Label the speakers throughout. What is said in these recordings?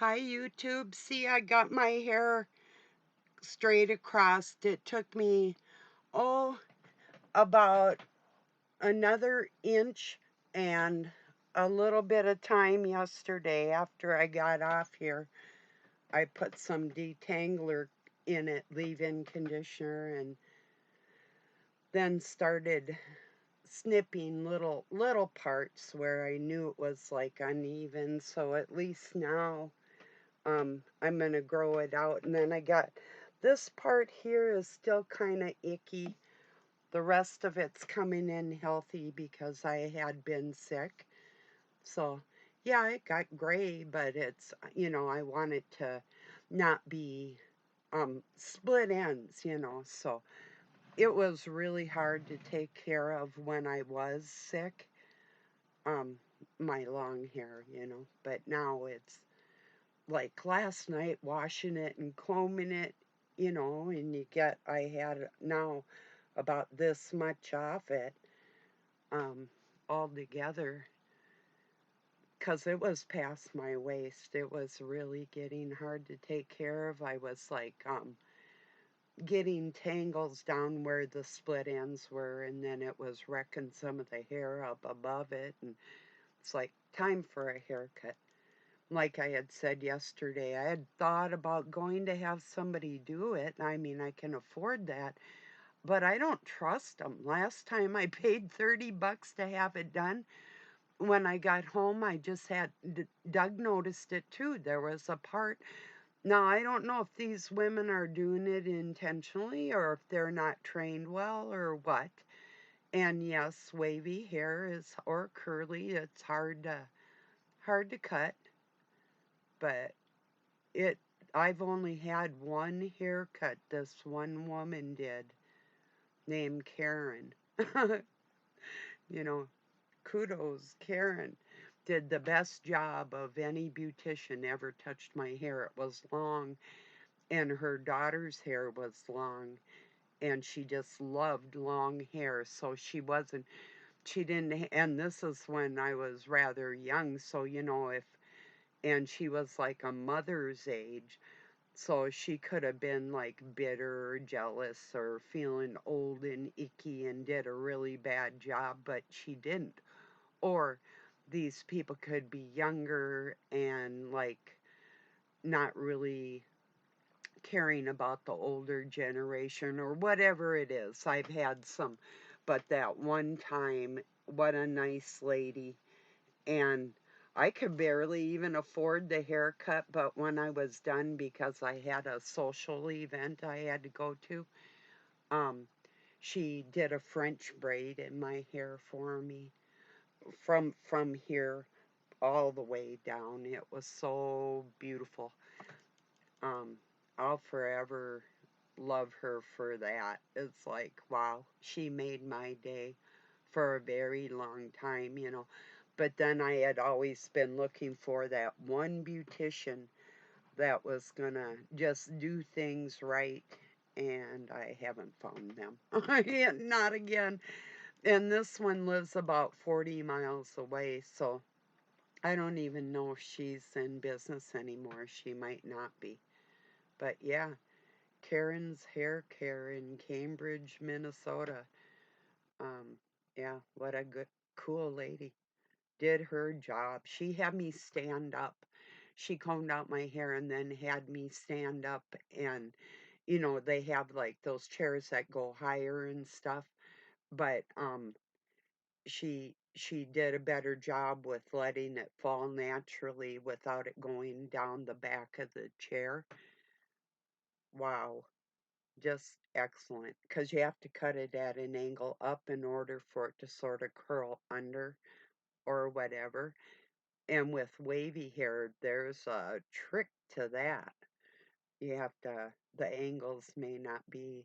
Speaker 1: Hi, YouTube. See, I got my hair straight across. It took me, oh, about another inch and a little bit of time yesterday after I got off here. I put some detangler in it, leave-in conditioner, and then started snipping little parts where I knew it was like uneven. So at least now I'm gonna grow it out. And then I got this part here is still kind of icky. The rest of it's coming in healthy because I had been sick. So yeah, it got gray, but it's, I want it to not be split ends. So it was really hard to take care of when I was sick, um, my long hair. But now it's like last night washing it and combing it, and I had now about this much off it, um, all together, because it was past my waist. It was really getting hard to take care of. I was like, getting tangles down where the split ends were, and then it was wrecking some of the hair up above it, and it's like time for a haircut. Like I had said yesterday, I had thought about going to have somebody do it. I mean, I can afford that, but I don't trust them. Last time I paid $30 to have it done. When I got home, I just had Doug noticed it too. There was a part. Now, I don't know if these women are doing it intentionally or if they're not trained well or what. And yes, wavy hair is or curly, it's hard to cut, but It I've only had one haircut this one woman did named Karen. You know, kudos, Karen did the best job of any beautician ever touched my hair. It was long, and her daughter's hair was long, and she just loved long hair. So she didn't, and this is when I was rather young. So, and she was like a mother's age. So she could have been like bitter or jealous or feeling old and icky and did a really bad job, but she didn't. Or these people could be younger and like not really caring about the older generation or whatever it is. I've had some, but that one time, what a nice lady. And I could barely even afford the haircut, but when I was done, because I had a social event I had to go to, um, she did a French braid in my hair for me from here all the way down. It was so beautiful. Um, I'll forever love her for that. It's like, wow, she made my day for a very long time. But then I had always been looking for that one beautician that was gonna just do things right, and I haven't found them. Not again. And this one lives about 40 miles away, so I don't even know if she's in business anymore. She might not be. But yeah, Karen's Hair Care in Cambridge, Minnesota. Um, yeah, what a good, cool lady. Did her job. She had me stand up. She combed out my hair and then had me stand up, and they have like those chairs that go higher and stuff, but she did a better job with letting it fall naturally without it going down the back of the chair. Wow, just excellent, because you have to cut it at an angle up in order for it to sort of curl under or whatever. And with wavy hair, there's a trick to that. You have to, the angles may not be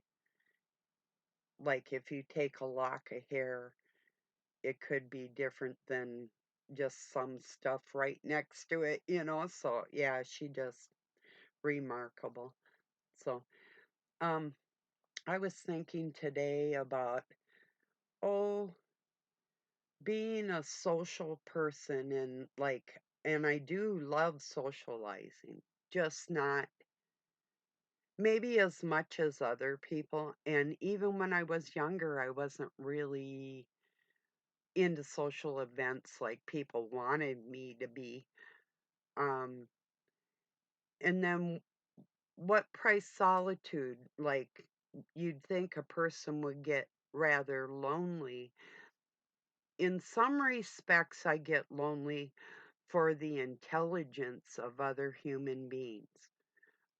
Speaker 1: like if you take a lock of hair, it could be different than just some stuff right next to it. So, yeah, she just remarkable. So, um, I was thinking today about, oh, being a social person and like and I do love socializing, just not maybe as much as other people. And even when I was younger, I wasn't really into social events like people wanted me to be. Um, and then what price solitude? Like, you'd think a person would get rather lonely. In some respects, I get lonely for the intelligence of other human beings.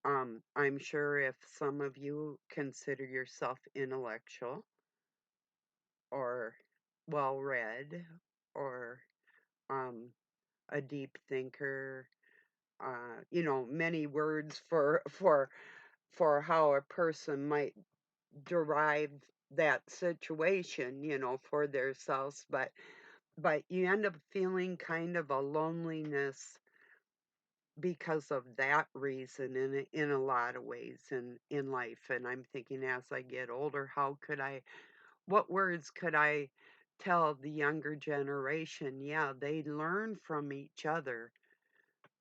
Speaker 1: I'm sure if some of you consider yourself intellectual or well read or um, a deep thinker, many words for how a person might derive that situation, for themselves, but you end up feeling kind of a loneliness because of that reason in a lot of ways in life. And I'm thinking, as I get older, what words could I tell the younger generation? Yeah, they learn from each other,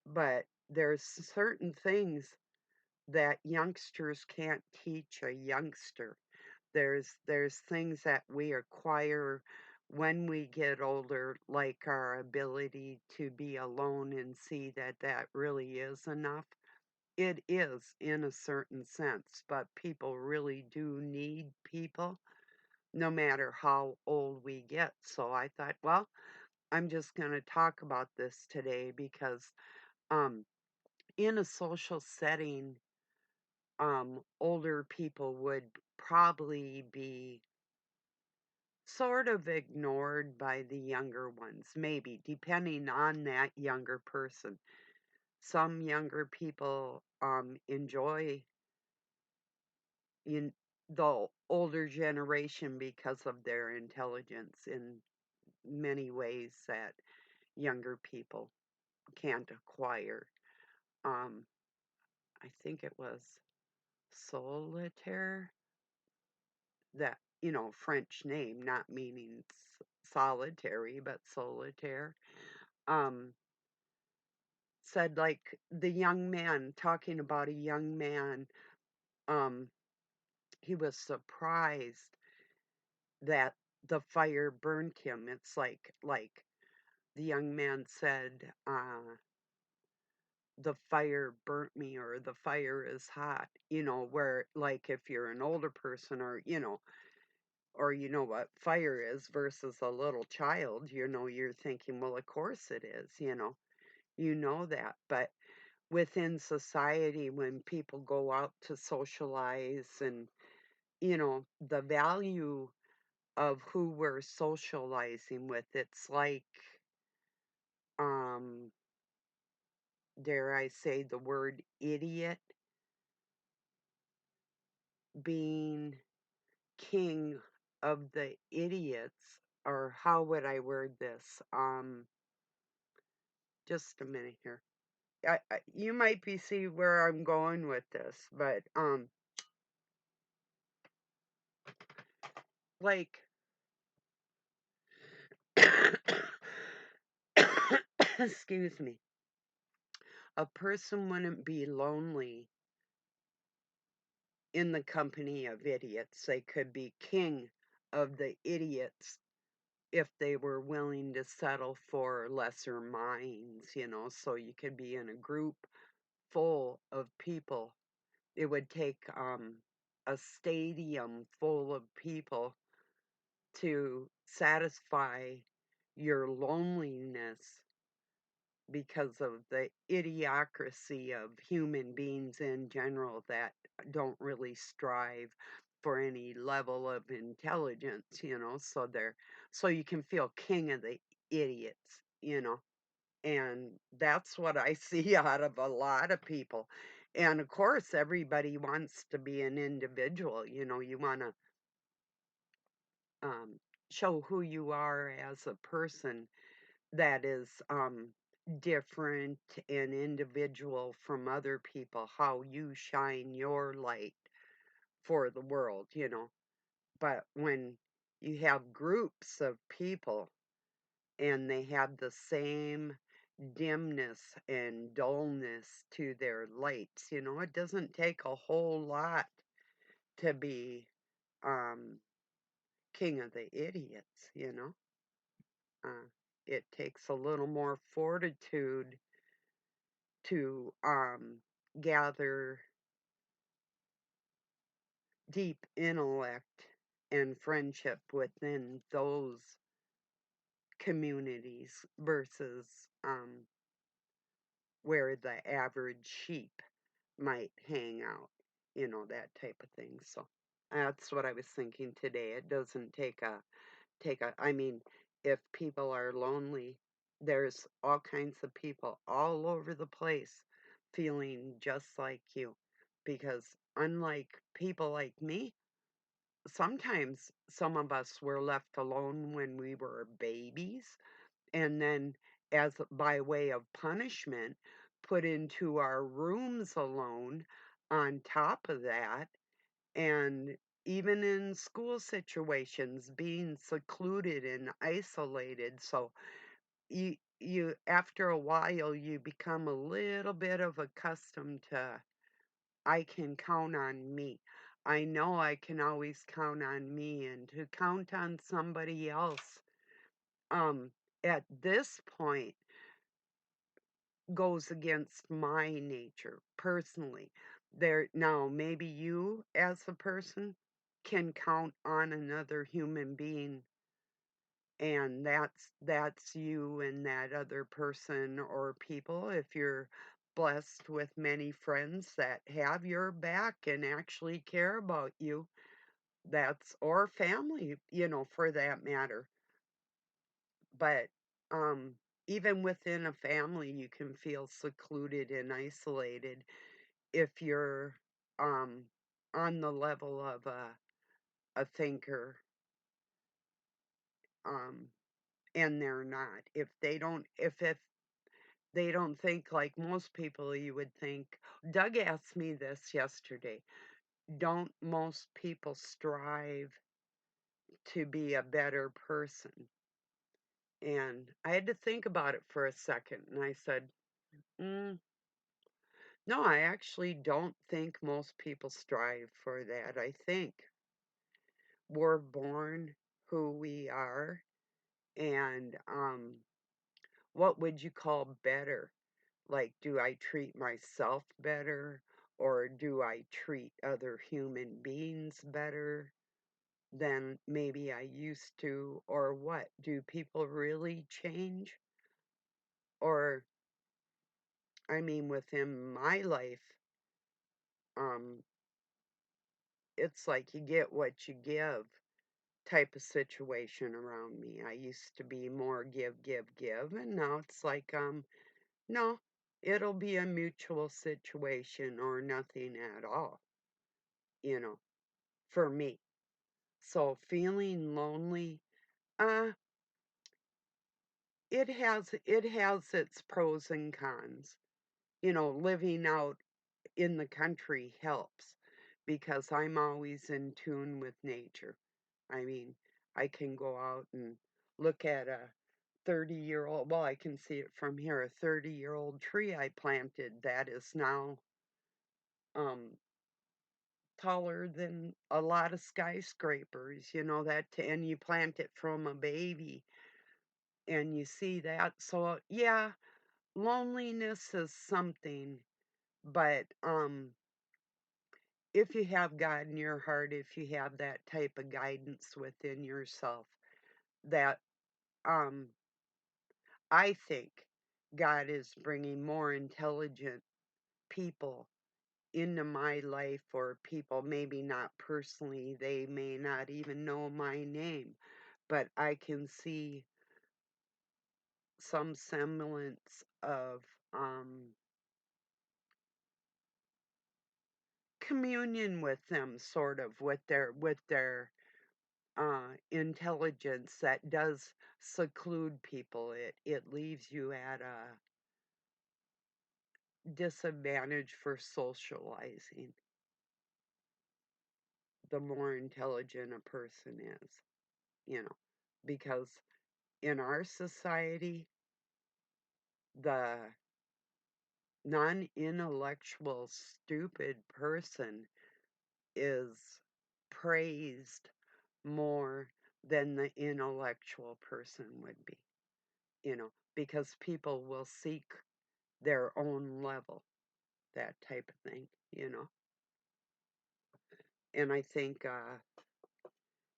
Speaker 1: but there's certain things that youngsters can't teach a youngster. There's things that we acquire when we get older, like our ability to be alone and see that that really is enough. It is in a certain sense, but people really do need people no matter how old we get. So I thought, well, I'm just going to talk about this today because um in a social setting, older people would probably be sort of ignored by the younger ones, maybe, depending on that younger person. Some younger people enjoy in the older generation because of their intelligence in many ways that younger people can't acquire. Um, I think it was Solitaire, that, French name, not meaning solitary, but solitaire. Um, said like the young man talking about a young man, um, he was surprised that the fire burned him. It's like the young man said, the fire burnt me, or the fire is hot, where like if you're an older person, or you know what fire is versus a little child, you're thinking, well, of course it is, that. But within society, when people go out to socialize, and the value of who we're socializing with, it's like, um dare I say the word idiot, being king of the idiots. Or how would I word this? Just a minute here. You might be see where I'm going with this, but like excuse me, a person wouldn't be lonely in the company of idiots. They could be king of the idiots if they were willing to settle for lesser minds, so you could be in a group full of people. It would take a stadium full of people to satisfy your loneliness because of the idiocracy of human beings in general that don't really strive for any level of intelligence, so you can feel king of the idiots, and that's what I see out of a lot of people. And of course, everybody wants to be an individual, you want to um, show who you are as a person that is different and individual from other people, how you shine your light for the world, But when you have groups of people and they have the same dimness and dullness to their lights. It doesn't take a whole lot to be um, king of the idiots. Uh, it takes a little more fortitude to gather deep intellect and friendship within those communities versus where the average sheep might hang out, that type of thing. So that's what I was thinking today. It doesn't I mean, if people are lonely, there's all kinds of people all over the place feeling just like you. Because unlike people like me, sometimes some of us were left alone when we were babies, and then as by way of punishment, put into our rooms alone on top of that, and even in school situations being secluded and isolated. So you after a while you become a little bit of accustomed to, I can count on me. I know I can always count on me, and to count on somebody else um at this point goes against my nature personally. There now, maybe you as a person can count on another human being, and that's you and that other person or people, if you're blessed with many friends that have your back and actually care about you. That's or family, for that matter. But um even within a family you can feel secluded and isolated if you're um on the level of a thinker, um and they're not. If they don't think like most people, you would think. Doug asked me this yesterday. Don't most people strive to be a better person? And I had to think about it for a second, and I said, mm, no, I actually don't think most people strive for that. I think we're born who we are, and what would you call better? Like, do I treat myself better, or do I treat other human beings better than maybe I used to, or what? Do people really change? Or, I mean, within my life, um, it's like you get what you give type of situation around me. I used to be more give, give, give, and now it's like, no, it'll be a mutual situation or nothing at all, you know, for me. So feeling lonely, uh, it has its pros and cons. Living out in the country helps because I'm always in tune with nature. I mean, I can go out and look at a 30-year-old, well, I can see it from here, a 30-year-old tree I planted that is now um taller than a lot of skyscrapers, and you plant it from a baby and you see that. So, yeah, loneliness is something, but if you have God in your heart, if you have that type of guidance within yourself, that um I think God is bringing more intelligent people into my life, or people maybe not personally, they may not even know my name, but I can see some semblance of um communion with them, sort of, with their intelligence that does seclude people. It leaves you at a disadvantage for socializing the more intelligent a person is, you know, because in our society, the non-intellectual stupid person is praised more than the intellectual person would be, because people will seek their own level, that type of thing. And I think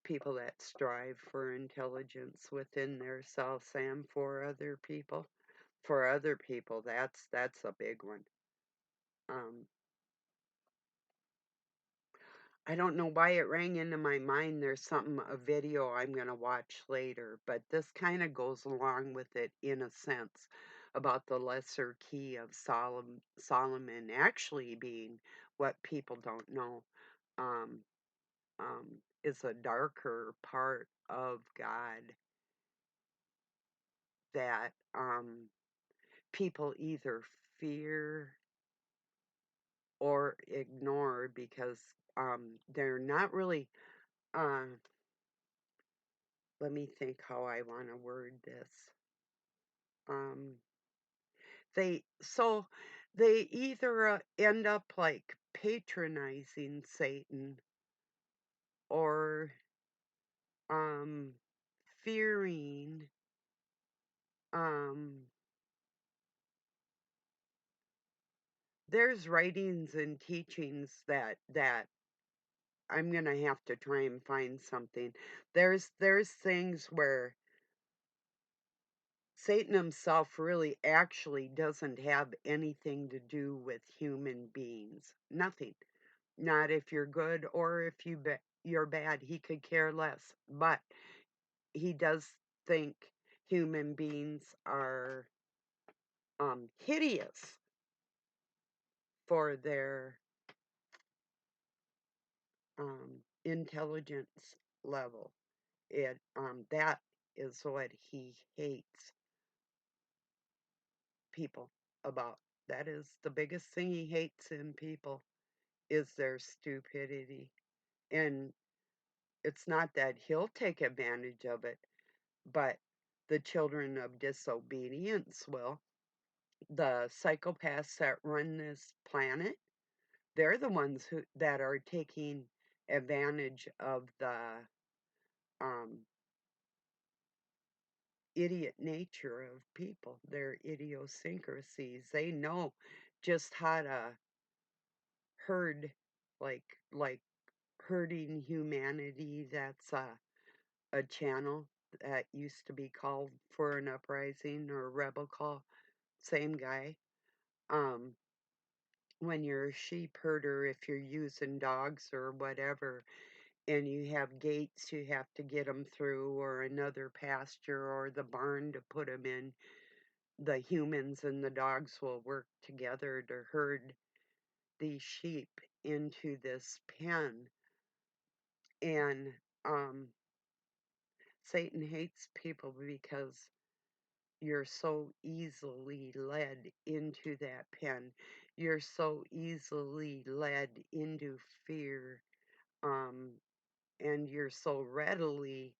Speaker 1: people that strive for intelligence within themselves and for other people, that's a big one. Um, I don't know why it rang into my mind. There's a video I'm going to watch later, but this kind of goes along with it in a sense about the lesser key of Solomon actually being what people don't know. Um, is a darker part of God that people either fear or ignore because they're not really. Uh, Let me think how I want to word this. Um, they either end up like patronizing Satan or um, fearing. Um, there's writings and teachings that I'm gonna have to try and find something. There's things where Satan himself really actually doesn't have anything to do with human beings. Nothing. Not if you're good or if you're bad. He could care less. But he does think human beings are hideous for their intelligence level. That is what he hates people about. That is the biggest thing he hates in people is their stupidity. And it's not that he'll take advantage of it, but the children of disobedience will. The psychopaths that run this planet, they're the ones that are taking advantage of the um, idiot nature of people, their idiosyncrasies. They know just how to herd, like herding humanity. That's a channel that used to be called For an Uprising or Rebel Call. Same guy. Um, when you're a sheep herder, if you're using dogs or whatever, and you have gates you have to get them through, or another pasture, or the barn to put them in, the humans and the dogs will work together to herd these sheep into this pen. And Satan hates people because you're so easily led into that pen. You're so easily led into fear. Um, and you're so readily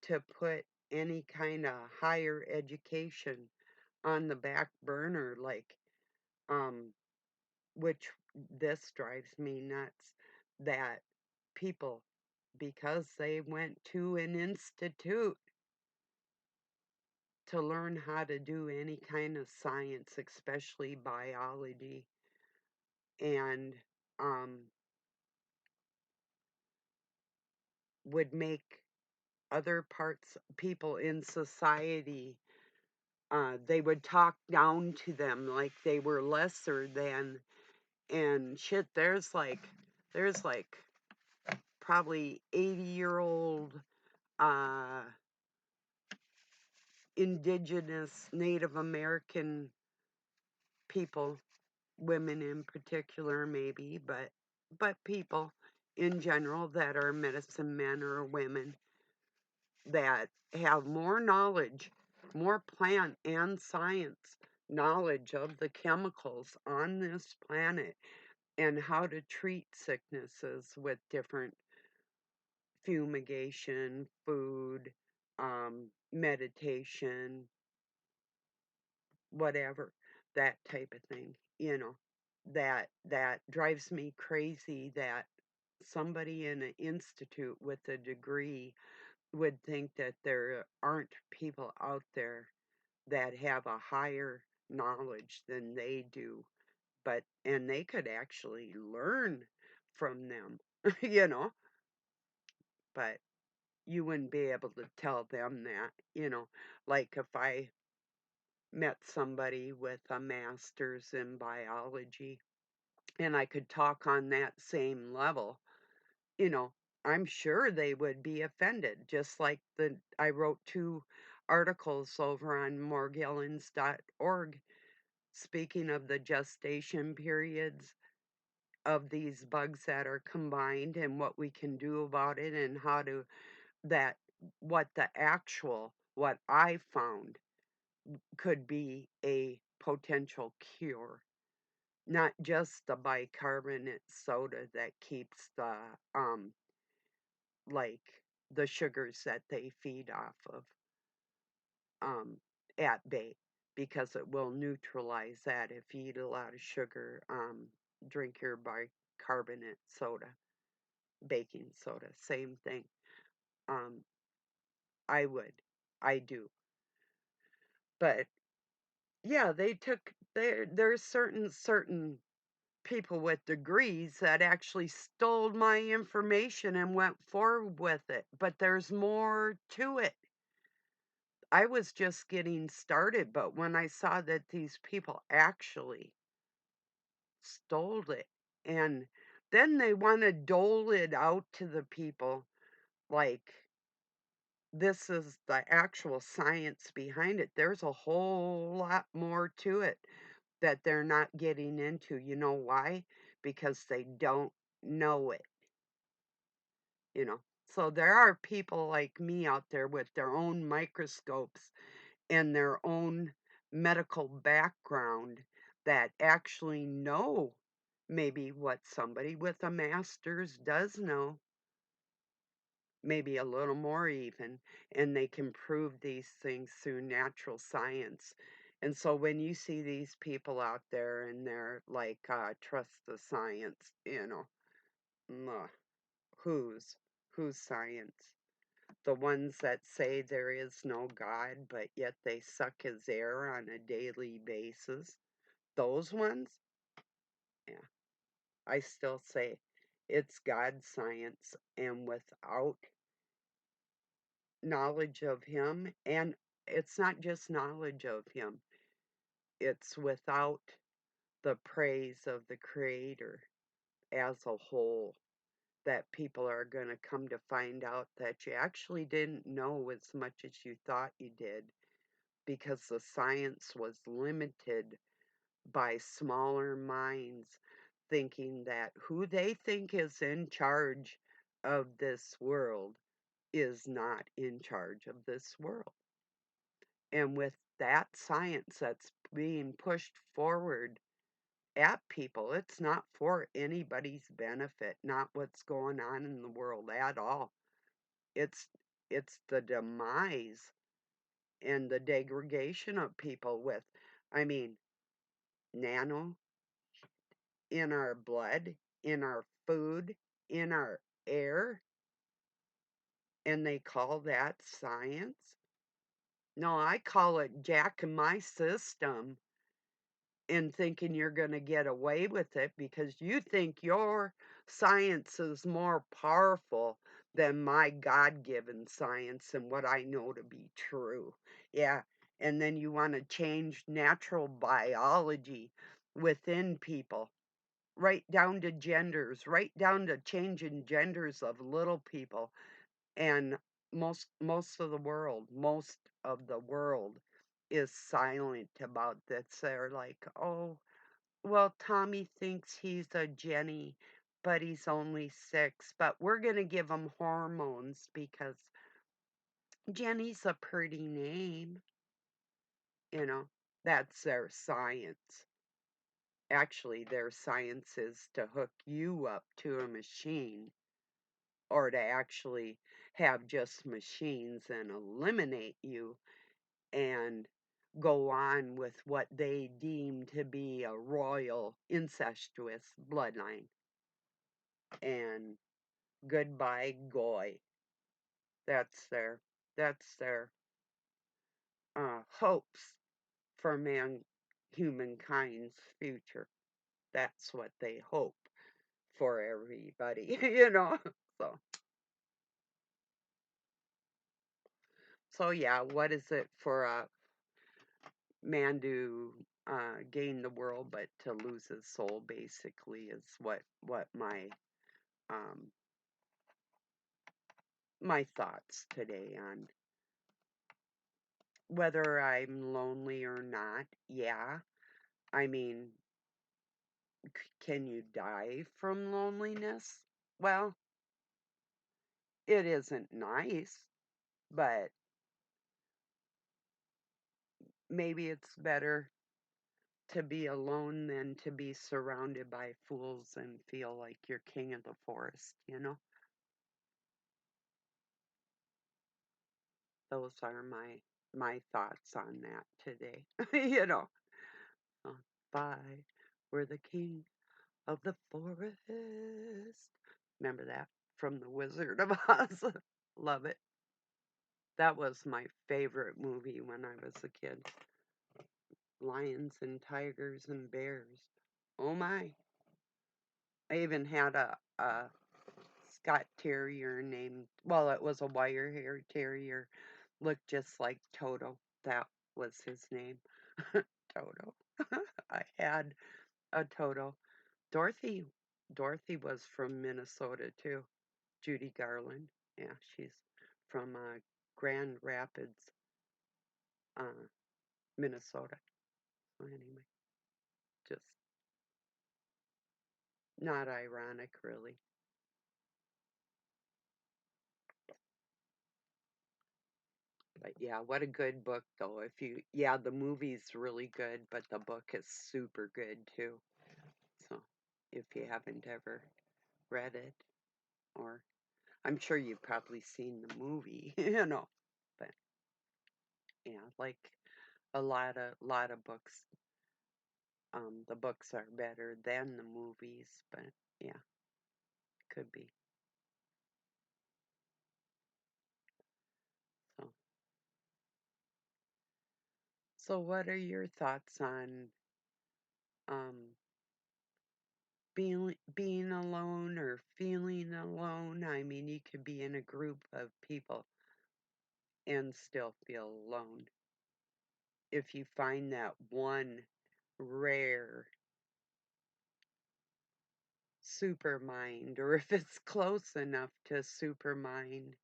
Speaker 1: to put any kind of higher education on the back burner, like, um, which this drives me nuts, that people, because they went to an institute to learn how to do any kind of science, especially biology, and um, would make other people in society, they would talk down to them like they were lesser than, and shit. There's like probably 80-year-old uh, indigenous Native American people, women in particular maybe, but people in general that are medicine men or women that have more knowledge, more plant and science knowledge of the chemicals on this planet and how to treat sicknesses with different fumigation, food, meditation, whatever, that type of thing, that drives me crazy that somebody in an institute with a degree would think that there aren't people out there that have a higher knowledge than they do, and they could actually learn from them, you know, but you wouldn't be able to tell them that, like if I met somebody with a master's in biology and I could talk on that same level, you know, I'm sure they would be offended. Just like I wrote 2 articles over on morgellons.org speaking of the gestation periods of these bugs that are combined and what we can do about it and how to that what I found could be a potential cure. Not just the bicarbonate soda that keeps like, the sugars that they feed off of, um, at bay, because it will neutralize that if you eat a lot of sugar, drink your bicarbonate soda, baking soda, same thing. Um, I would. I do. But, yeah, there's certain people with degrees that actually stole my information and went forward with it, but there's more to it. I was just getting started, but when I saw that these people actually stole it, and then they wanna dole it out to the people like this is the actual science behind it. There's a whole lot more to it that they're not getting into. You know why? Because they don't know it. You know? So there are people like me out there with their own microscopes and their own medical background that actually know maybe what somebody with a master's does know, maybe a little more even, and they can prove these things through natural science. And so when you see these people out there and they're like, trust the science, ugh, whose? Whose science? The ones that say there is no God, but yet they suck his air on a daily basis. Those ones? Yeah. I still say it's God's science, and without knowledge of him, and it's not just knowledge of him, it's without the praise of the Creator as a whole, that people are going to come to find out that you actually didn't know as much as you thought you did because the science was limited by smaller minds thinking that who they think is in charge of this world is not in charge of this world. And with that science that's being pushed forward at people, it's not for anybody's benefit, not what's going on in the world at all. It's it's the demise and the degradation of people with, I mean, nano in our blood, in our food, in our air, and they call that science? No, I call it jacking my system and thinking you're going to get away with it because you think your science is more powerful than my God given science and what I know to be true. Yeah. And then you want to change natural biology within people, right down to genders, right down to changing genders of little people. And most of the world is silent about this. They're like, oh, well, Tommy thinks he's a Jenny, but he's only 6. But we're going to give him hormones because Jenny's a pretty name. You know, that's their science. Actually, their science is to hook you up to a machine or to actually have just machines and eliminate you and go on with what they deem to be a royal incestuous bloodline. And goodbye goy. That's their hopes for humankind's future. That's what they hope for everybody, So yeah, what is it for a man to gain the world but to lose his soul? Basically, is what um, my thoughts today on whether I'm lonely or not. Yeah, I mean, can you die from loneliness? Well, it isn't nice, but maybe it's better to be alone than to be surrounded by fools and feel like you're king of the forest. Those are my thoughts on that today. you know. Uh, Bye. We're the king of the forest. Remember that from The Wizard of Oz? Love it. That was my favorite movie when I was a kid. Lions and tigers and bears. Oh my. I even had a Scott Terrier named, well, it was a wire hair terrier, looked just like Toto. That was his name. Toto. I had a Toto. Dorothy Dorothy was from Minnesota too. Judy Garland. Yeah, she's from Grand Rapids, uh, Minnesota. So anyway, just not ironic, really. But yeah, what a good book though. Yeah, the movie's really good, but the book is super good too. So if you haven't ever read it, or I'm sure you've probably seen the movie, but yeah, like a lot of books, the books are better than the movies, but yeah, could be. So, what are your thoughts on um being alone or feeling alone? I mean, you could be in a group of people and still feel alone. If you find that one rare supermind, or if it's close enough to supermind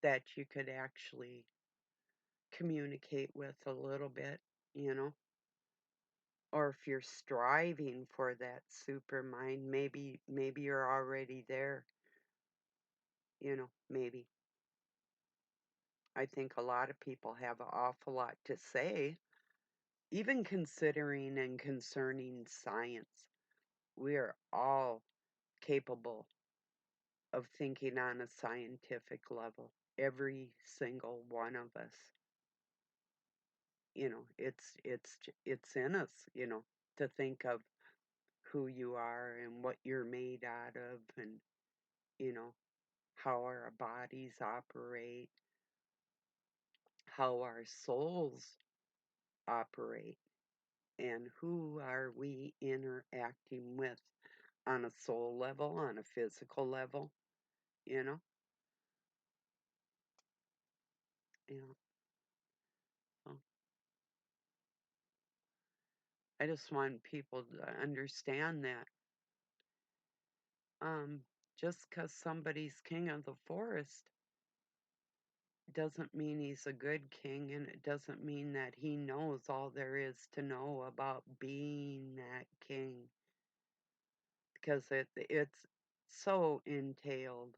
Speaker 1: that you could actually communicate with a little bit, you know, or if you're striving for that supermind, maybe you're already there, maybe. I think a lot of people have an awful lot to say, even considering and concerning science. We are all capable of thinking on a scientific level. Every single one of us. It's in us, to think of who you are and what you're made out of, and you know how our bodies operate, how our souls operate, and who are we interacting with on a soul level, on a physical level, you know? You know, so I just want people to understand that um, just because somebody's king of the forest doesn't mean he's a good king, and it doesn't mean that he knows all there is to know about being that king, because it's so entailed.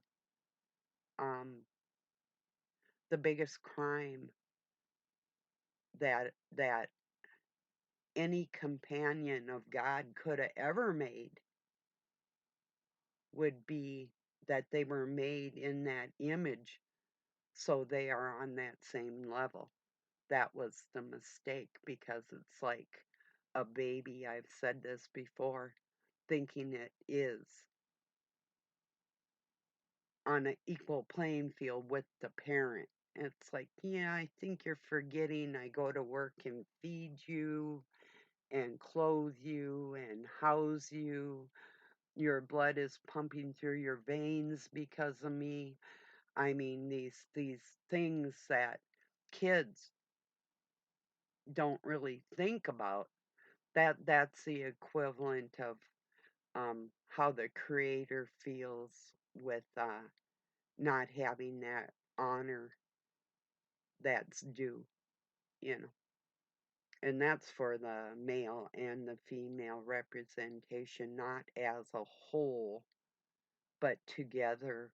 Speaker 1: Um, the biggest crime that any companion of God could have ever made would be that they were made in that image, so they are on that same level. that was the mistake because it's like a baby, I've said this before, thinking it is on an equal playing field with the parent. It's like, yeah, I think you're forgetting I go to work and feed you and clothe you and house you. Your blood is pumping through your veins because of me. I mean, these things that kids don't really think about. That's the equivalent of how the creator feels with not having that honor that's due, you know. And that's for the male and the female representation, not as a whole, but together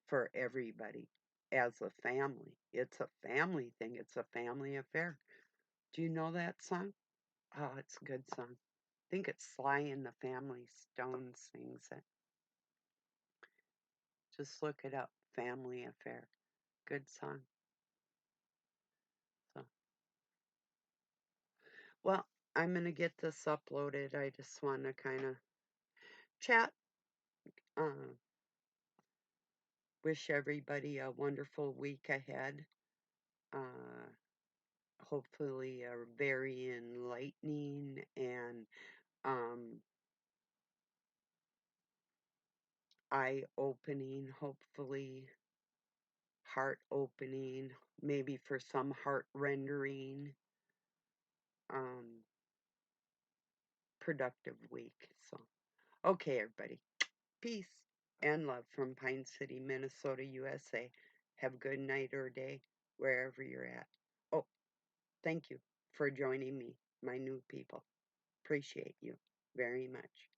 Speaker 1: for everybody as a family. It's a family thing, it's a family affair. Do you know that song? Oh, it's a good song. I think it's Sly and the Family Stone sings it. Just look it up. Family Affair. Good song. So, well, I'm going to get this uploaded. I just want to kind of chat. Uh, wish everybody a wonderful week ahead. Uh, hopefully, a very enlightening and um, eye opening, hopefully, heart opening, maybe for some heart rendering, um, productive week. So, okay, everybody. Peace and love from Pine City, Minnesota, USA. Have a good night or day wherever you're at. Oh, thank you for joining me, my new people. Appreciate you very much.